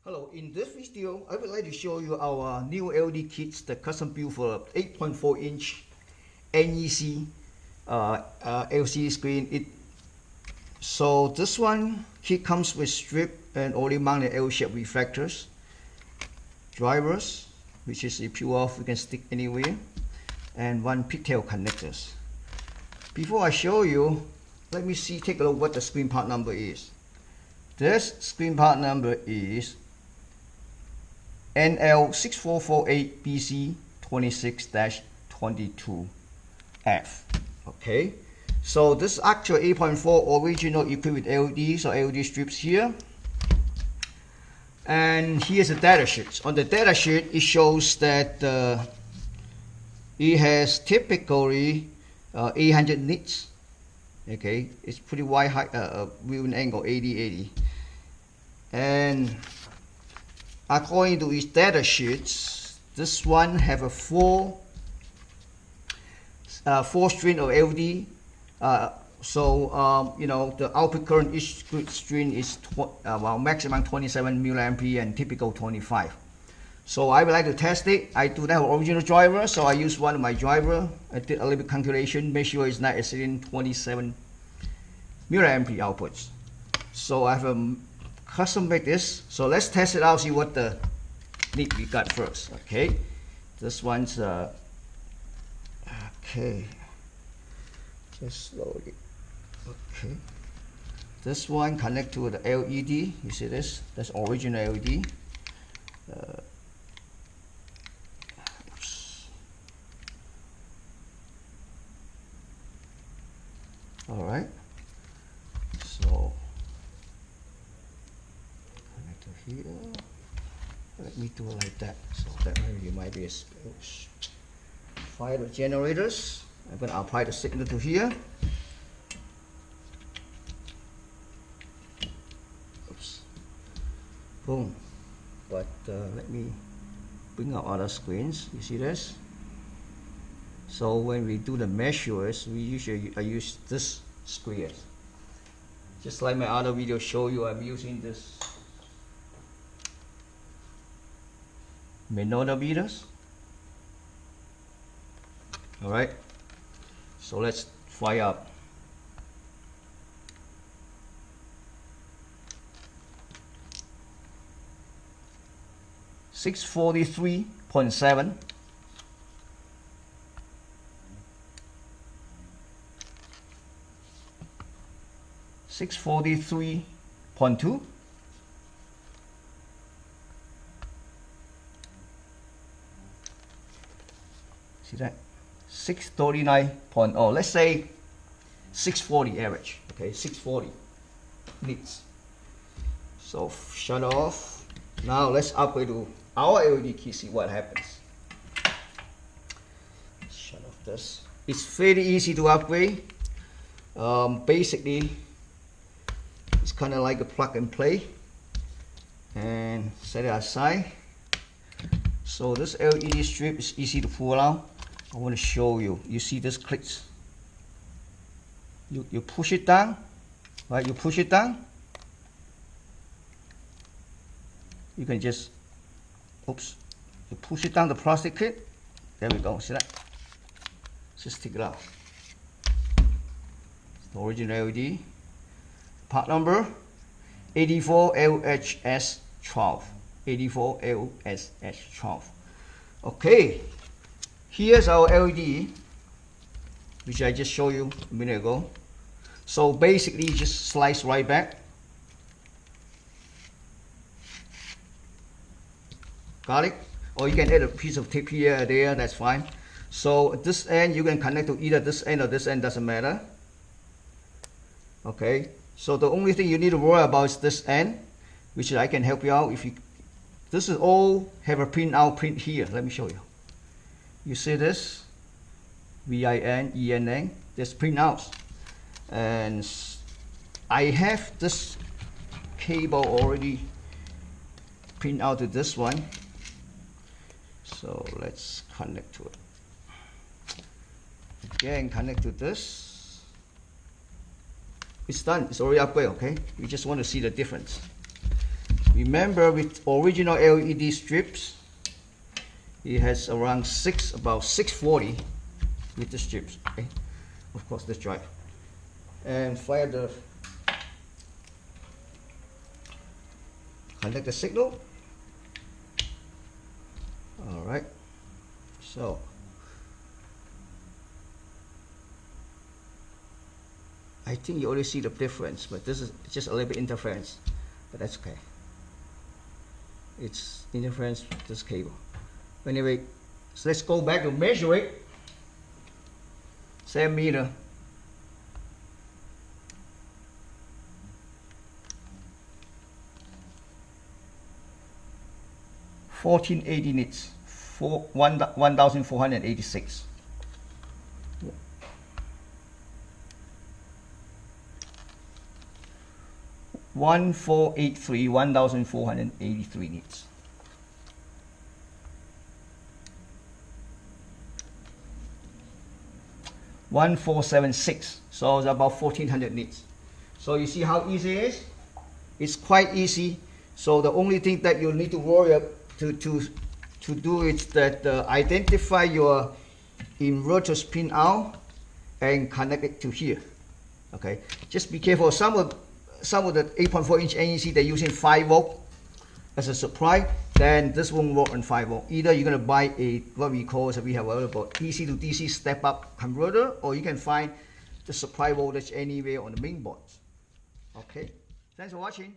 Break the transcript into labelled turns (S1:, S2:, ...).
S1: Hello, in this video, I would like to show you our new LED kits, the custom build for 8.4-inch NEC LCD screen. So this one kit comes with strip and only mounted L-shaped reflectors, drivers, which is if you off, you can stick anywhere, and one pigtail connectors. Before I show you, let me take a look what the screen part number is. This screen part number is NL6448BC26-22F. Okay, so this actual 8.4 original equipped with LED, so LED strips here. And here's the data sheet. On the data sheet, it shows that it has typically 800 nits. Okay, it's pretty wide height, viewing angle 80-80. And according to its data sheets, this one have a four string of LED. You know, the output current each string is maximum 27 milliampere and typical 25. So I would like to test it. I do not have original driver, so I use one of my driver. I did a little bit calculation, make sure it's not exceeding 27 milliampere outputs. So I have a custom make this. So let's test it out, see what the need we got first. Okay, this one's okay. Just slowly. Okay, this one connect to the LED. You see this? That's original LED. All right. So connect to here. Let me do it like that. So that maybe might be a space. Fire the generators. I'm going to apply the signal to here. Oops. Boom. But let me bring out other screens. You see this? So when we do the measures, we usually use this screen. Just like my other video show you, I'm using this manometers. All right. So let's fire up. .7. 643.2. See that? 639.0. Let's say 640 average. Okay, 640 nits. So shut off. Now let's upgrade to our LED key, see what happens. Shut off this. It's very easy to upgrade. Basically, it's kind of like a plug and play. And set it aside. So this LED strip is easy to pull out. I want to show you. You see this clicks. You push it down, right? You push it down. You can just, oops. You push it down the plastic clip. There we go. See that? Just take it out. It's the original LED. Part number 84LHS-LED. 84LHS-LED. Okay. Here's our LED, which I just showed you a minute ago. So basically, just slice right back. Got it? Or you can add a piece of tape here or there, that's fine. So at this end, you can connect to either this end or this end, doesn't matter. Okay, so the only thing you need to worry about is this end, which I can help you out. If you, this is all have a print out print here. Let me show you. You see this? VIN, this printouts. And I have this cable already print out to this one. So let's connect to it. Again, connect to this. It's done. It's already upgraded, okay? You just want to see the difference. Remember, with original LED strips, it has around about 640 with the strips. Okay, of course, let's try. And fire the connect the signal. All right, so I think you already see the difference, but this is just a little bit interference, but that's okay. It's interference with this cable. Anyway, so let's go back to measure it. 7 meter. $1,480 nits, 1,486. $1,483, 1,483 nits. $1,476, so it's about 1,400 nits. So you see how easy it is? It's quite easy. So the only thing that you need to worry about to do is that identify your inverter's pin out and connect it to here. Okay, just be careful. Some of the 8.4-inch NEC, they're using 5 volt as a supply. Then this won't work on 5 volt. Either you're gonna buy a what we call, so we have available DC to DC step up converter, or you can find the supply voltage anywhere on the main board. Okay, thanks for watching.